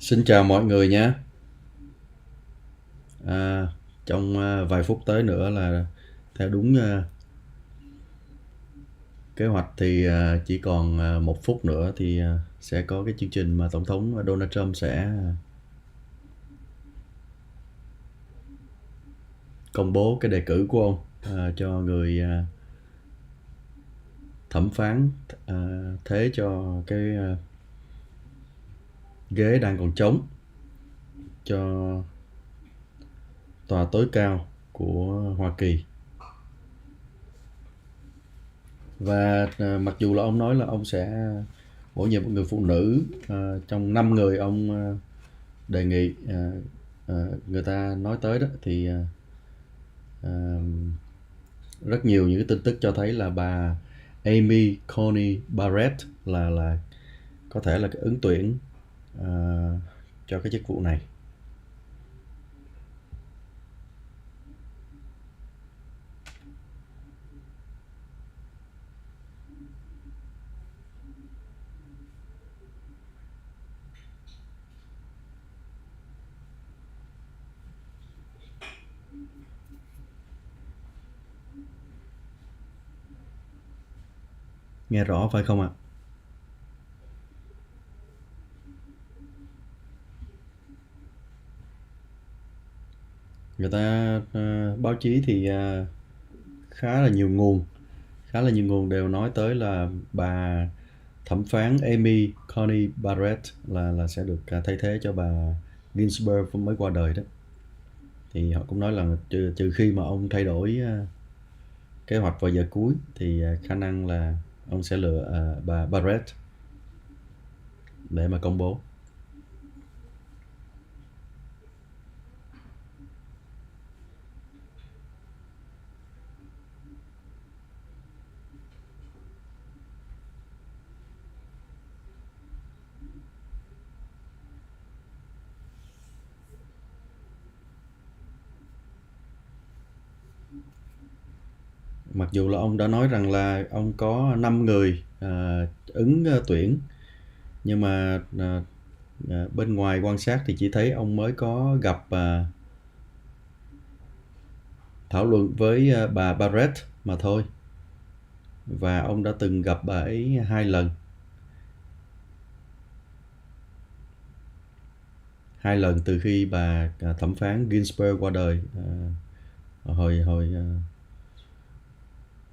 Xin chào mọi người nhé. Trong vài phút tới nữa là theo đúng kế hoạch thì chỉ còn 1 phút nữa thì sẽ có cái chương trình mà Tổng thống Donald Trump sẽ công bố cái đề cử của ông cho người thẩm phán thế cho cái ghế đang còn trống cho tòa tối cao của Hoa Kỳ. Và mặc dù là ông nói là ông sẽ bổ nhiệm một người phụ nữ trong 5 người ông đề nghị người ta nói tới đó thì rất nhiều những cái tin tức cho thấy là bà Amy Coney Barrett là có thể là cái ứng tuyển cho cái chức vụ này. Nghe rõ phải không ạ? Người ta báo chí thì khá là nhiều nguồn đều nói tới là bà thẩm phán Amy Coney Barrett là sẽ được thay thế cho bà Ginsburg mới qua đời đó. Thì họ cũng nói là trừ khi mà ông thay đổi kế hoạch vào giờ cuối thì khả năng là ông sẽ lựa bà Barrett để mà công bố. Mặc dù là ông đã nói rằng là ông có 5 người ứng tuyển, nhưng mà bên ngoài quan sát thì chỉ thấy ông mới có gặp thảo luận với bà Barrett mà thôi. Và ông đã từng gặp bà ấy 2 lần. 2 lần từ khi bà thẩm phán Ginsburg qua đời hồi hồi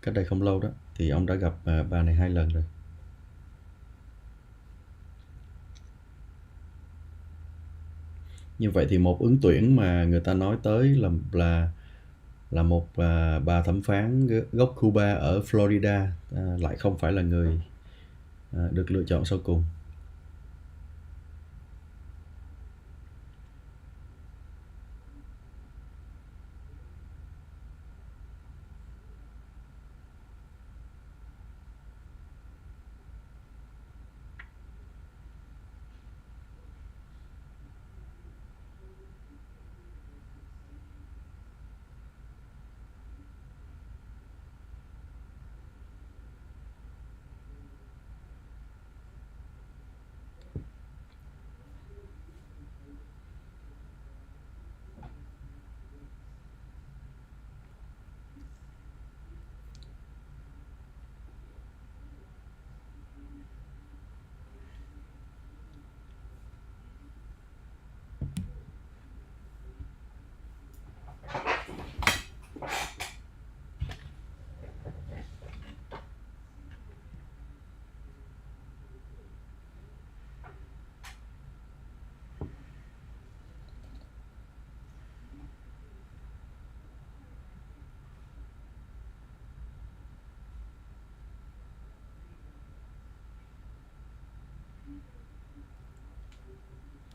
cách đây không lâu đó, thì ông đã gặp bà này 2 lần rồi. Như vậy thì một ứng tuyển mà người ta nói tới là một bà thẩm phán gốc Cuba ở Florida lại không phải là người được lựa chọn sau cùng.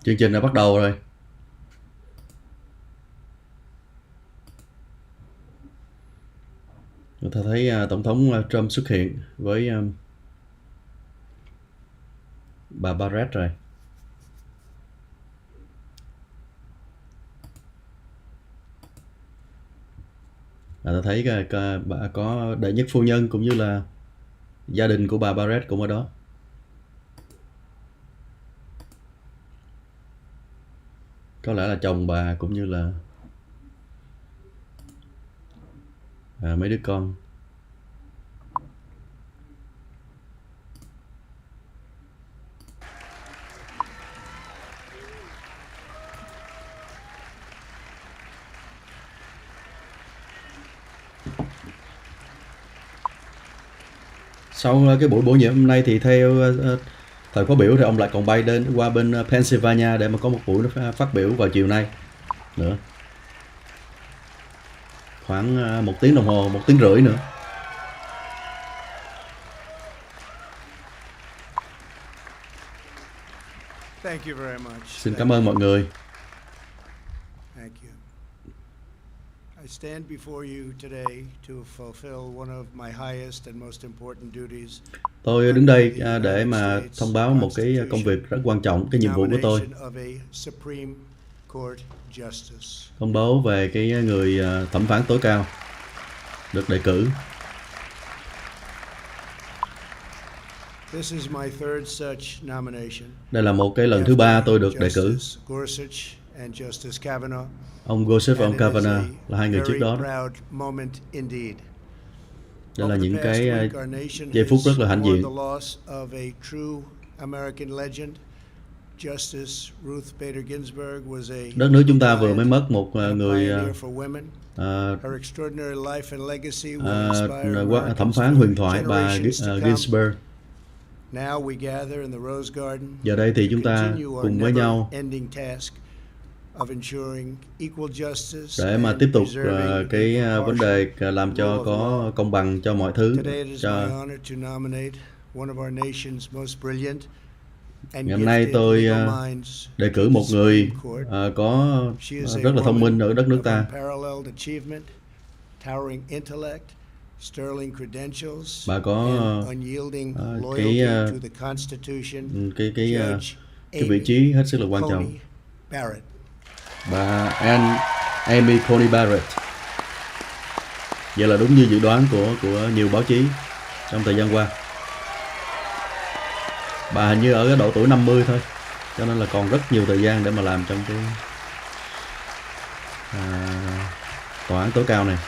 Chương trình đã bắt đầu rồi. Chúng ta thấy Tổng thống Trump xuất hiện với bà Barrett rồi. Và ta thấy bà có đệ nhất phu nhân cũng như là gia đình của bà Barrett cũng ở đó. có lẽ là chồng bà cũng như là mấy đứa con. Sau cái buổi bổ nhiệm hôm nay thì theo thời khóa biểu thì ông lại còn bay qua bên Pennsylvania để mà có một buổi phát biểu vào chiều nay nữa, khoảng 1 tiếng đồng hồ, 1 tiếng rưỡi nữa. Thank you very much. Xin cảm ơn mọi người. Thank you. I stand before you today to fulfill one of my highest and most important duties. Tôi đứng đây để mà thông báo một cái công việc rất quan trọng, cái nhiệm vụ của tôi. Thông báo về cái người thẩm phán tối cao được đề cử. Đây là một cái lần thứ 3 tôi được đề cử. Ông Gorsuch và ông Kavanaugh là hai người trước đó. Đây là những cái giây phút rất là hãnh diện. Đất nước chúng ta vừa mới mất một người thẩm phán huyền thoại, bà Ginsburg. Giờ đây thì chúng ta cùng với nhau để mà tiếp tục cái vấn đề làm cho có công bằng cho mọi thứ. Ngày hôm nay tôi đề cử một người có rất là thông minh ở đất nước ta. Bà có cái vị trí hết sức là quan trọng. Bà Amy Coney Barrett. Vậy là đúng như dự đoán của nhiều báo chí trong thời gian qua. Bà hình như ở cái độ tuổi 50 thôi, cho nên là còn rất nhiều thời gian để mà làm trong cái tòa án tối cao này.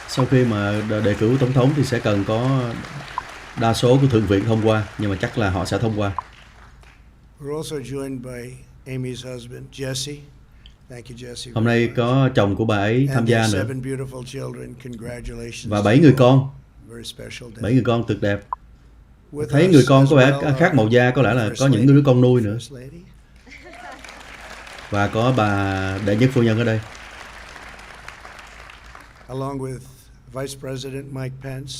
Sau khi mà đề cử tổng thống thì sẽ cần có đa số của Thượng viện thông qua, nhưng mà chắc là họ sẽ thông qua. Hôm nay có chồng của bà ấy tham gia nữa. Và 7 người con. 7 người con tuyệt đẹp. Thấy người con có vẻ khác màu da, có lẽ là có những đứa con nuôi nữa. Và có bà đệ nhất phu nhân ở đây.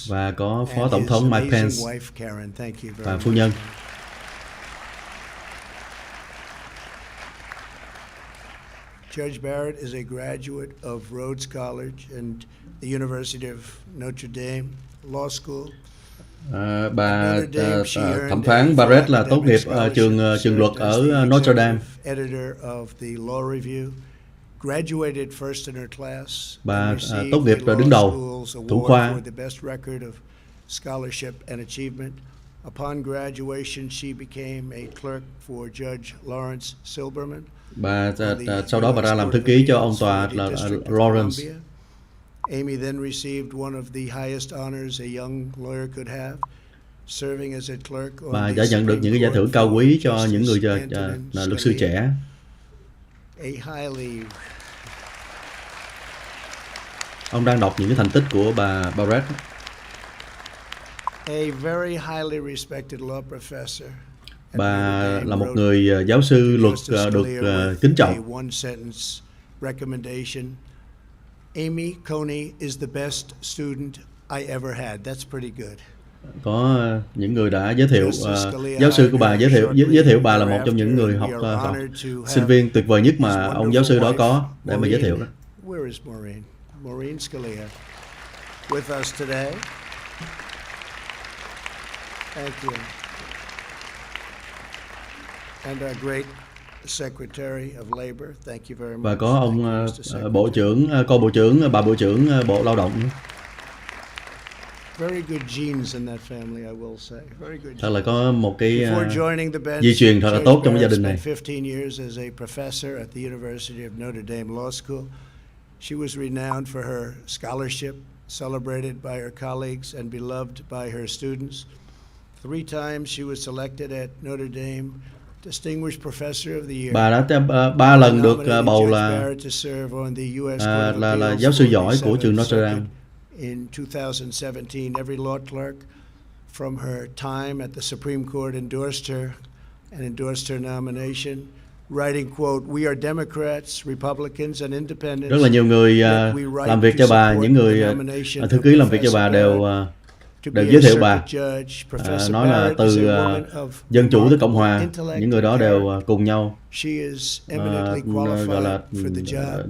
Và có Phó Tổng thống Mike Pence và phu nhân. Judge Barrett is a graduate of Rhodes College and the University of Notre Dame Law School. Bà thẩm phán Barrett là tốt nghiệp trường luật ở Notre Dame. Bà tốt nghiệp đứng đầu thủ khoa. Upon graduation, she became a clerk for Judge Lawrence Silberman. Bà sau đó bà ra làm thư ký cho ông tòa là Lawrence. Amy then received one of the highest honors a young lawyer could have, serving as a clerk. Bà đã nhận được những cái giải thưởng cao quý cho những người là luật sư trẻ. Ông đang đọc những cái thành tích của bà Barrett. A very highly respected law professor. Bà là một người giáo sư luật được kính trọng. Amy Coney is the best student I ever had. That's pretty good. Có những người đã giới thiệu giáo sư của bà giới thiệu bà là một trong những người học sinh viên tuyệt vời nhất mà ông giáo sư đó có để mà giới thiệu đó. Where is Maureen? Maureen Scalia with us today. Thank you. And our great Secretary of Labor. Thank you very much. Và có ông bộ trưởng, bà bộ trưởng Bộ Lao động nữa. Very good genes in that family, I will say. Very good. Thật là có một cái Before joining the bench, di truyền thật là tốt trong cái gia Judge đình Barrett này. spent 15 years as a professor at the University of Notre Dame Law School. She was renowned for her scholarship, celebrated by her colleagues and beloved by her students. 3 times she was selected at Notre Dame Distinguished Professor of the Year. Bà đã 3 lần được bầu là giáo sư giỏi của trường Notre Dame. In 2017, every law clerk from her time at the Supreme Court endorsed her and endorsed her nomination, writing, quote, "We are Democrats, Republicans and Independents." Rất là nhiều người làm việc cho bà, những người thư ký làm việc cho bà đều giới thiệu bà, nói là từ Dân Chủ tới Cộng Hòa, những người đó đều cùng nhau gọi là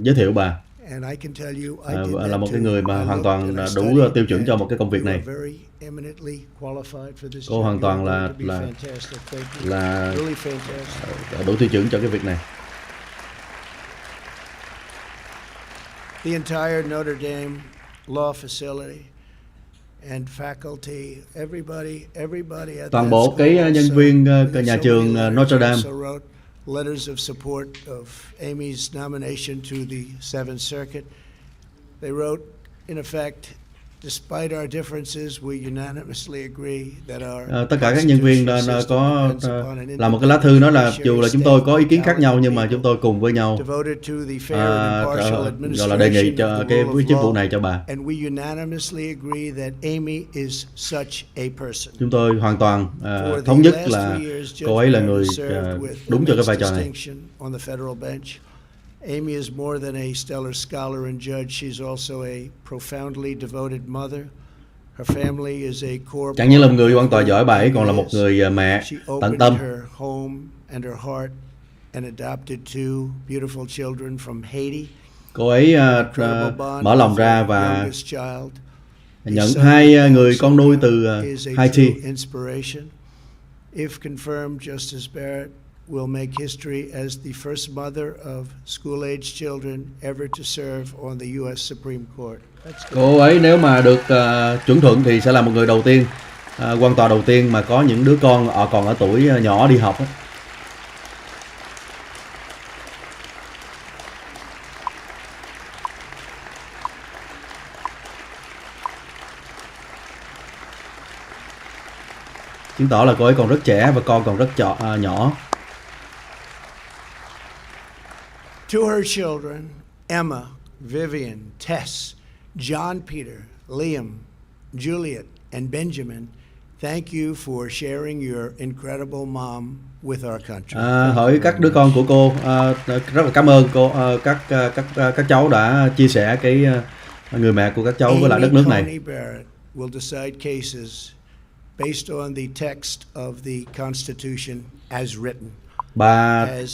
giới thiệu bà. Là một cái người mà hoàn toàn đủ tiêu chuẩn cho một cái công việc này. Cô hoàn toàn là đủ tiêu chuẩn cho cái việc này. The entire Notre Dame law facility and faculty, everybody at toàn bộ cái nhân viên nhà trường Notre Dame letters of support of Amy's nomination to the Seventh Circuit. They wrote, in effect, despite our differences, we unanimously agree that our tất cả các nhân viên có làm một cái lá thư nói là dù là chúng tôi có ý kiến khác nhau nhưng mà chúng tôi cùng với nhau gọi là đề nghị cho cái chức vụ này cho bà. Chúng tôi hoàn toàn thống nhất là cô ấy là người đúng cho cái vai trò này. Amy is more than a stellar scholar and judge. She's also a profoundly devoted mother. Her family is a core. Chẳng những là một người quan tòa giỏi, bà ấy còn là một người mẹ tận tâm. Her home and her heart and adopted 2 beautiful children from Haiti. Cô ấy mở lòng ra và nhận 2 người con nuôi từ Haiti. If confirmed, Justice Barrett will make history as the first mother of school-age children ever to serve on the U.S. Supreme Court. Cô ấy nếu mà được chuẩn thuận thì sẽ là một người đầu tiên, quan tòa đầu tiên mà có những đứa con còn ở tuổi nhỏ đi học. Chứng tỏ là cô ấy còn rất trẻ và con còn rất nhỏ. To her children, Emma, Vivian, Tess, John Peter, Liam, Juliet, and Benjamin, thank you for sharing your incredible mom with our country. Hỏi các đứa con của cô, rất là cảm ơn cô, các cháu đã chia sẻ cái người mẹ của các cháu với lại đất nước này. Amy Barrett will decide cases based on the text of the Constitution as written. Bà ấy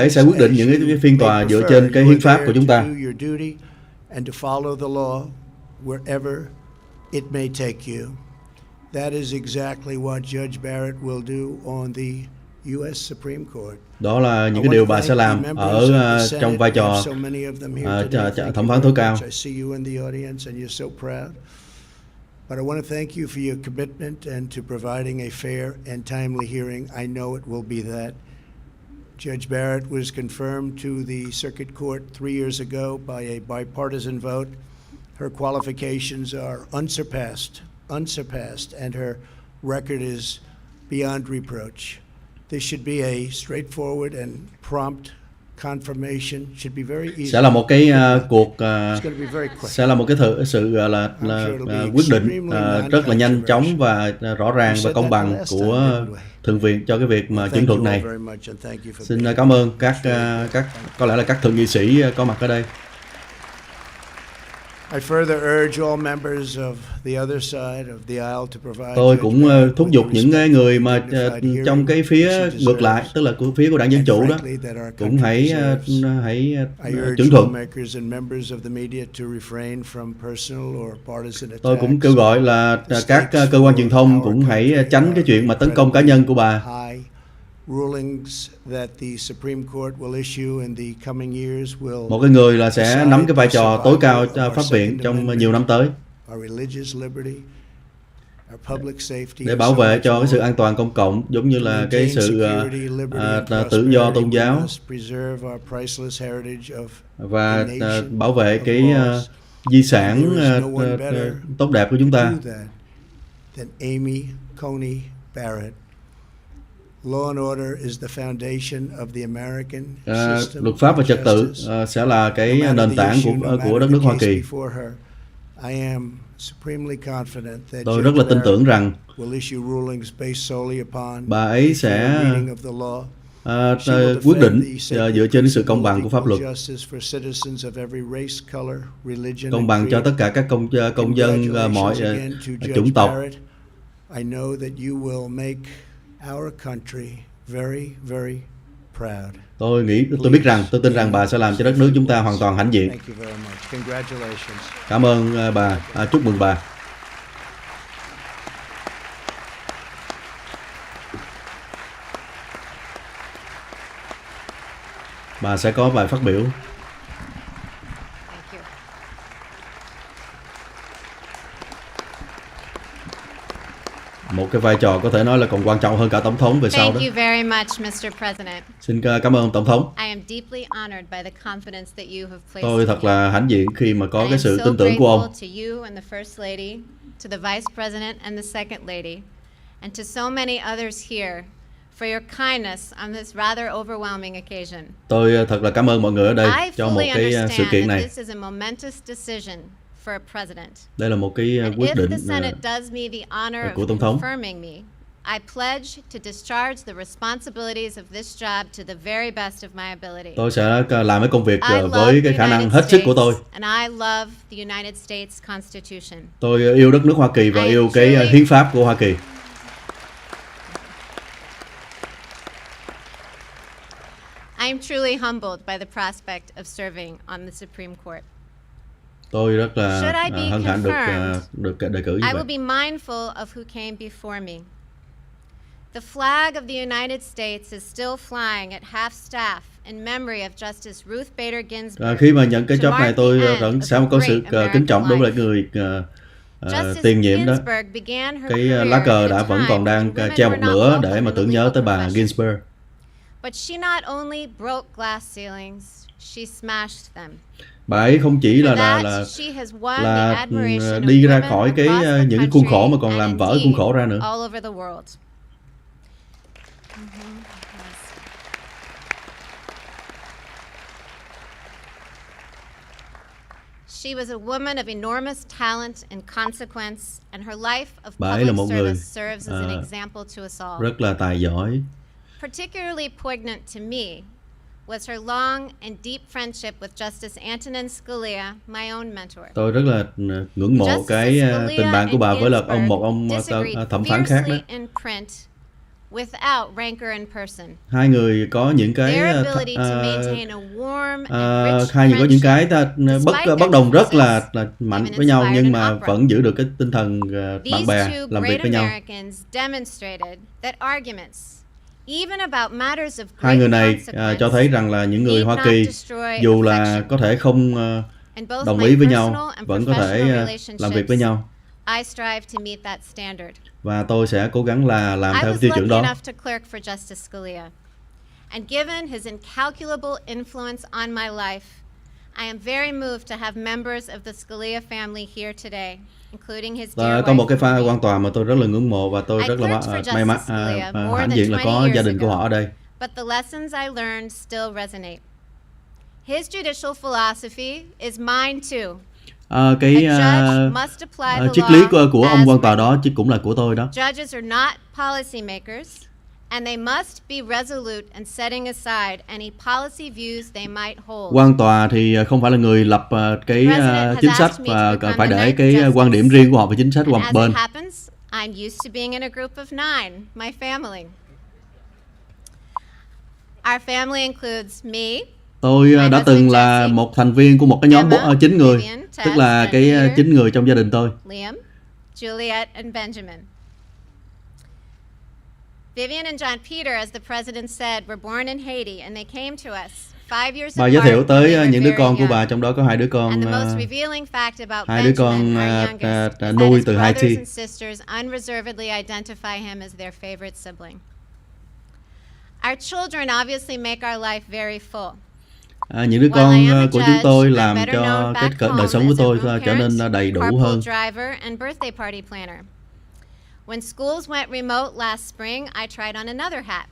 sẽ quyết định những cái phiên tòa dựa trên cái hiến pháp của chúng ta. Đó là những cái điều bà sẽ làm ở trong vai trò thẩm phán tối cao. But I want to thank you for your commitment and to providing a fair and timely hearing. I know it will be that. Judge Barrett was confirmed to the Circuit Court 3 years ago by a bipartisan vote. Her qualifications are unsurpassed, and her record is beyond reproach. This should be a straightforward and prompt confirmation. Should be very easy. Sẽ là một cái sẽ là một cái sự là quyết định rất là nhanh chóng và rõ ràng và công bằng của thượng viện cho cái việc mà chuẩn thuận này. Xin cảm ơn có lẽ là các thượng nghị sĩ có mặt ở đây. Tôi cũng thúc giục những người mà trong cái phía ngược lại, tức là của phía của đảng Dân Chủ đó, cũng hãy chuẩn thuận. Tôi cũng kêu gọi là các cơ quan truyền thông cũng hãy tránh cái chuyện mà tấn công cá nhân của bà. Rulings that the Supreme Court will issue in the coming years will Một cái người là sẽ nắm cái vai trò tối cao cho Pháp viện trong nhiều năm tới our religious liberty, our public safety, để bảo vệ cho cái sự an toàn công cộng, giống như là cái sự tự do tôn giáo và bảo vệ cái di sản tốt đẹp của chúng ta. Luật pháp và trật tự sẽ là cái nền tảng của đất nước Hoa Kỳ. Tôi rất là tin tưởng rằng bà ấy sẽ quyết định dựa trên sự công bằng của pháp luật, công bằng cho tất cả các công dân mọi chủng tộc. Tôi tin rằng bà sẽ làm cho đất nước chúng ta hoàn toàn hãnh diện. Cảm ơn bà, chúc mừng bà. Bà sẽ có bài phát biểu. Một cái vai trò có thể nói là còn quan trọng hơn cả tổng thống về sau đó. Xin cảm ơn tổng thống. Tôi thật là hãnh diện khi mà có cái sự tin tưởng của ông. Tôi thật là cảm ơn mọi người ở đây cho một cái sự kiện này. Đây là một cái quyết định của tổng thống. Tôi sẽ làm cái công việc với cái khả năng hết sức của tôi. Tôi yêu đất nước Hoa Kỳ và yêu cái hiến pháp của Hoa Kỳ. I am truly humbled by the prospect of serving on the Supreme Court. Tôi rất là hân hạnh được đề cử như I vậy. will be mindful of who came before me. The flag of the United States is still flying at half staff in memory of Justice Ruth Bader Ginsburg. Khi mà nhận cái job này, tôi vẫn sẽ có sự kính trọng đối với người tiền nhiệm đó. Cái lá cờ vẫn còn đang treo một nửa để mà tưởng nhớ tới bà Ginsburg. But she not only broke glass ceilings, she smashed them. Bà ấy không chỉ là đi ra khỏi những cái khuôn khổ mà còn làm vỡ khuôn khổ ra nữa. Bà ấy là một người rất là tài giỏi. Particularly poignant to me was her long and deep friendship with Justice Antonin Scalia, my own mentor. Tôi rất là ngưỡng mộ cái tình bạn của bà với một ông thẩm phán khác đó. Without rancor in person. Hai người có những cái bất đồng rất là mạnh với nhau, nhưng mà vẫn giữ được cái tinh thần bạn bè làm việc với nhau. Hai người này cho thấy rằng là những người Hoa Kỳ dù là có thể không đồng ý với nhau vẫn có thể làm việc với nhau. Và tôi sẽ cố gắng là làm theo tiêu chuẩn đó. Có một cái quan tòa mà tôi rất là ngưỡng mộ và tôi rất là may mắn hãnh diện là có gia đình của họ ở đây. But the lessons I learned still resonate. His judicial philosophy is mine too. Cái triết lý của ông quan tòa đó chứ cũng là của tôi đó. Judges are not policy makers, and they must be resolute in setting aside any policy views they might hold. Quan tòa thì không phải là người lập cái chính sách và phải để cái quan điểm riêng của họ về chính sách qua một bên. I'm used to being in a group of 9, my family. Our family includes me. Tôi đã từng là một thành viên của một cái nhóm 9 người, tức là cái 9 người trong gia đình tôi. Liam, Juliet and Benjamin. Vivian and John Peter, as the president said, were born in Haiti and they came to us 5 years Bà apart giới thiệu when they tới were những đứa very con của bà, young. trong đó có hai đứa con And the most revealing fact about hai đứa con Benjamin, our youngest, is that nuôi his từ brothers Haiti. and sisters unreservedly identify him as their favorite sibling. Our children obviously make our life very full. Những đứa con của chúng tôi làm cho cái đời sống của tôi trở nên đầy đủ hơn. Driver and birthday party planner. When schools went remote last spring, I tried on another hat.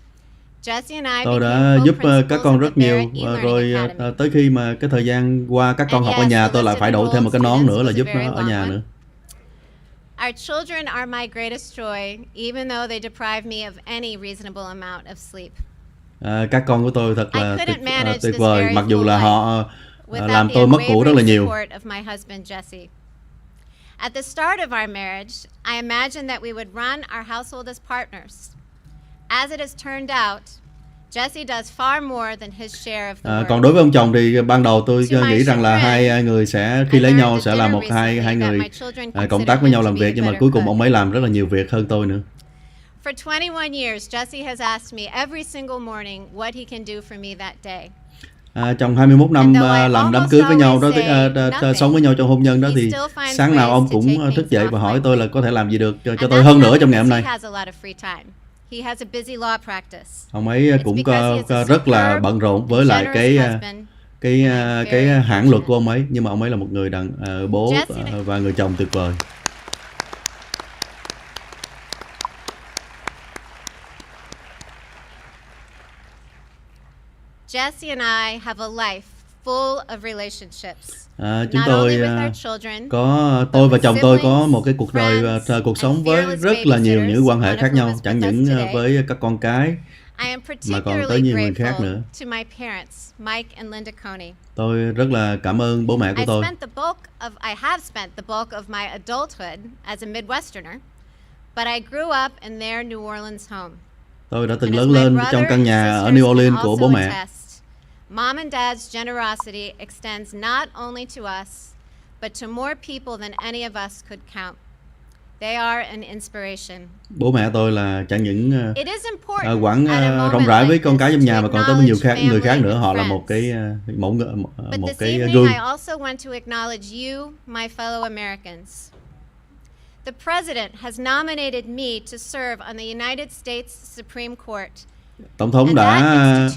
Tôi đã giúp các con rất nhiều, rồi tới khi mà cái thời gian qua các con học ở nhà, tôi lại phải đổi thêm một cái nón nữa là giúp nó ở nhà nữa. Our children are my greatest joy, even though they deprive me of any reasonable amount of sleep. Các con của tôi thật là tuyệt vời, mặc dù là họ làm tôi mất ngủ rất là nhiều. At the start of our marriage, I imagined that we would run our household as partners. As it has turned out, Jesse does far more than his share of the work. Còn đối với ông chồng thì ban đầu tôi nghĩ rằng là hai người sẽ khi lấy nhau sẽ là hai người cộng tác với nhau làm việc, nhưng mà cuối cùng ông ấy làm rất là nhiều việc hơn tôi nữa. For 21 years, Jesse has asked me every single morning what he can do for me that day. Trong 21 năm làm đám cưới với nhau đó, sống với nhau trong hôn nhân đó, thì sáng nào ông cũng thức dậy và hỏi tôi là có thể làm gì được cho tôi hơn nữa trong ngày hôm nay. Ông ấy cũng rất là bận rộn với lại cái hãng luật của ông ấy, nhưng mà ông ấy là một người bố và người chồng tuyệt vời. Jesse and I have a life full of relationships. Chúng tôi tôi và chồng tôi có một cái cuộc sống với rất là nhiều những quan hệ khác nhau, chẳng những với các con cái mà còn tới nhiều người khác nữa. Tôi rất là cảm ơn bố mẹ của tôi. I have spent the bulk of my adulthood as a Midwesterner, but I grew up in their New Orleans home. Tôi đã từng lớn lên trong căn nhà ở New Orleans của bố mẹ. Mom and Dad's generosity extends not only to us, but to more people than any of us could count. They are an inspiration. Bố mẹ tôi là chẳng những quản rộng rãi với con cái trong nhà mà còn tới nhiều người khác nữa. Họ là một cái gương. I also want to acknowledge you, my fellow Americans. The President has nominated me to serve on the United States Supreme Court. Tổng thống đã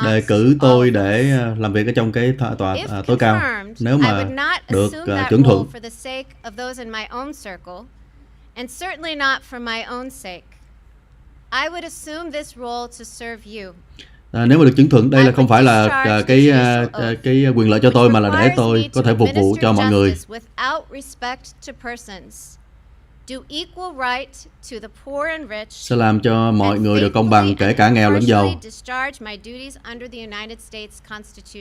đề cử tôi để làm việc ở trong cái tòa tối cao. Nếu mà được chuẩn thuận, nếu mà được chuẩn thuận, đây là không phải là cái quyền lợi cho tôi, mà là để tôi có thể phục vụ cho mọi người. Sẽ làm cho mọi người được công bằng, kể cả nghèo lẫn giàu.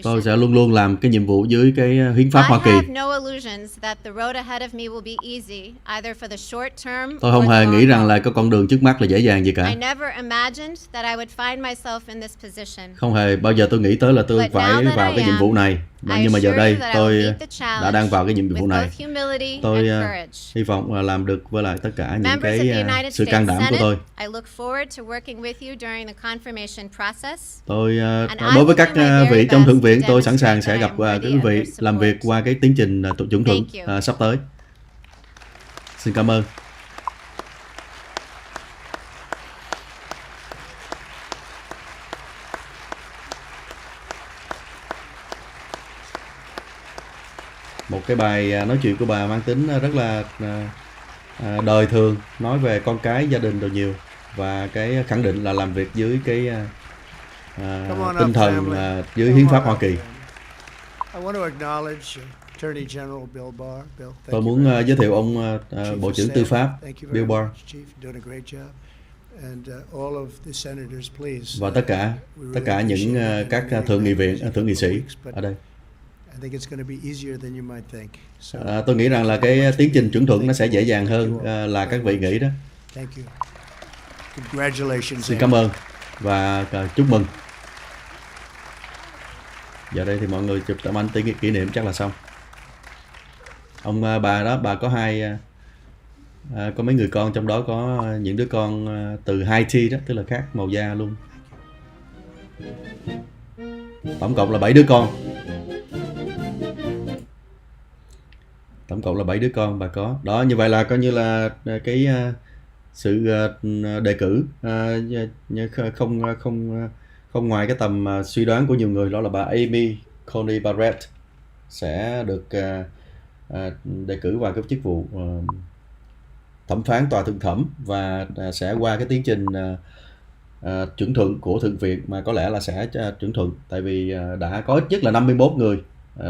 Tôi sẽ luôn luôn làm cái nhiệm vụ dưới cái hiến pháp Hoa Kỳ. Tôi không hề nghĩ rằng là cái con đường trước mắt là dễ dàng gì cả. Không hề bao giờ tôi nghĩ tới là tôi phải vào cái nhiệm vụ này. Nhưng mà giờ đây tôi đã đang vào cái nhiệm vụ này. Tôi hy vọng là làm được với lại tất cả những cái sự can đảm của tôi. Đối với các vị trong Thượng viện, tôi sẵn sàng sẽ gặp quý vị làm việc qua cái tiến trình chuẩn thuận sắp tới. Xin cảm ơn. Một cái bài nói chuyện của bà mang tính rất là đời thường, nói về con cái, gia đình đồ nhiều, và cái khẳng định là làm việc dưới cái tinh thần dưới hiến pháp Hoa Kỳ. Tôi muốn giới thiệu ông Bộ trưởng Tư pháp Bill Barr và tất cả những các thượng nghị sĩ ở đây. Tôi nghĩ rằng là cái tiến trình chuẩn thuận nó sẽ dễ dàng hơn là các vị nghĩ đó. Xin cảm ơn và chúc mừng. Giờ đây thì mọi người chụp tấm ảnh kỷ niệm chắc là xong. Bà có Có mấy người con trong đó có những đứa con từ Haiti đó, tức là khác màu da luôn. Tổng cộng là 7 đứa con. Tổng cộng là 7 đứa con bà có. Đó, như vậy là coi như là cái sự đề cử không không không ngoài cái tầm suy đoán của nhiều người, đó là bà Amy Coney Barrett sẽ được đề cử vào cái chức vụ thẩm phán tòa thượng thẩm, và sẽ qua cái tiến trình chuẩn thuận của Thượng viện, mà có lẽ là sẽ chuẩn thuận, tại vì đã có ít nhất là 51 người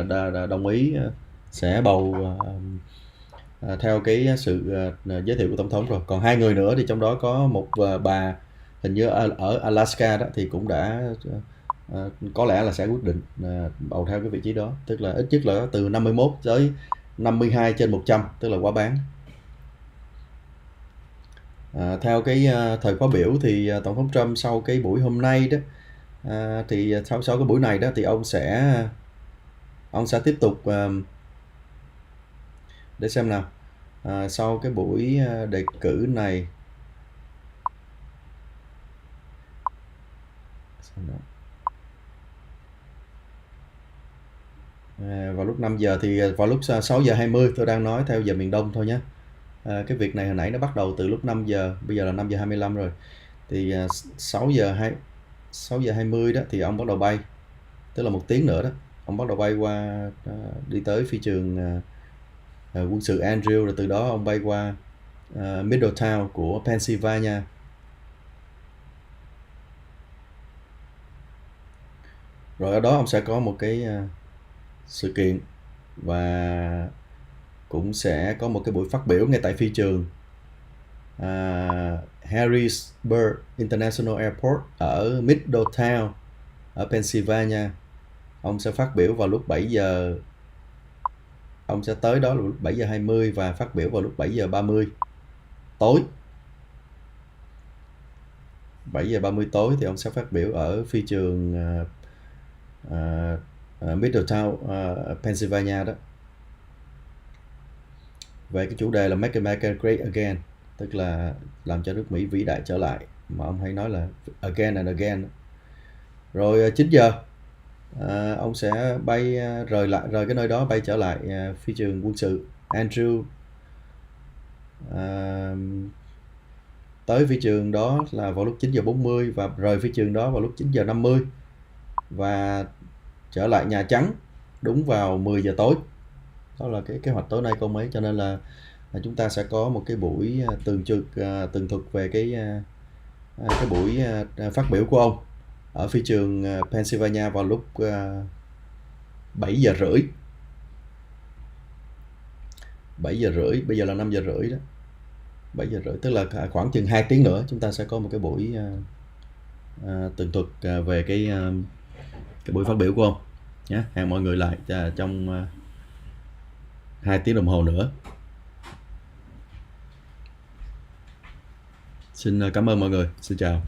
đã đồng ý sẽ bầu theo cái sự giới thiệu của Tổng thống rồi. Còn 2 người nữa thì trong đó có một bà hình như ở Alaska đó thì cũng đã có lẽ là sẽ quyết định bầu theo cái vị trí đó, tức là ít nhất là từ 51 tới 52 trên 100, tức là quá bán. Theo cái thời khóa biểu thì Tổng thống Trump sau cái buổi hôm nay đó, thì sau cái buổi này đó thì ông sẽ tiếp tục để xem nào. Sau cái buổi đề cử này vào lúc 5 giờ thì vào lúc 6 giờ 20, tôi đang nói theo giờ miền Đông thôi nhé. Cái việc này hồi nãy nó bắt đầu từ lúc 5 giờ, bây giờ là 5 giờ 25 rồi. Thì 6 giờ 20 đó thì ông bắt đầu bay. Tức là 1 tiếng nữa đó, ông bắt đầu bay qua đi tới phi trường quân sự Andrew, rồi từ đó ông bay qua Middletown của Pennsylvania. Rồi ở đó ông sẽ có một cái sự kiện, và cũng sẽ có một cái buổi phát biểu ngay tại phi trường Harrisburg International Airport ở Middletown ở Pennsylvania. Ông sẽ phát biểu vào lúc 7 giờ. Ông sẽ tới đó là lúc 7 giờ 20 và phát biểu vào lúc 7 giờ 30 tối. 7 giờ 30 tối thì ông sẽ phát biểu ở phi trường Middletown, Pennsylvania đó, về cái chủ đề là Make America Great Again, tức là làm cho nước Mỹ vĩ đại trở lại, mà ông hay nói là again and again. Rồi 9 giờ ông sẽ bay rời cái nơi đó, bay trở lại phi trường quân sự Andrew. Tới phi trường đó là vào lúc 9 giờ 40 và rời phi trường đó vào lúc 9 giờ 50 và trở lại Nhà Trắng đúng vào 10 giờ tối. Đó là cái kế hoạch tối nay công ấy, cho nên là chúng ta sẽ có một cái buổi tường thuật về cái buổi phát biểu của ông ở phi trường Pennsylvania vào lúc 7 giờ rưỡi. 7 giờ rưỡi, bây giờ là 5 giờ rưỡi đó. 7 giờ rưỡi, tức là khoảng chừng 2 tiếng nữa chúng ta sẽ có một cái buổi tường thuật về cái buổi phát biểu của ông nhé. Hẹn mọi người lại trong 2 tiếng đồng hồ nữa. Xin cảm ơn mọi người. Xin chào.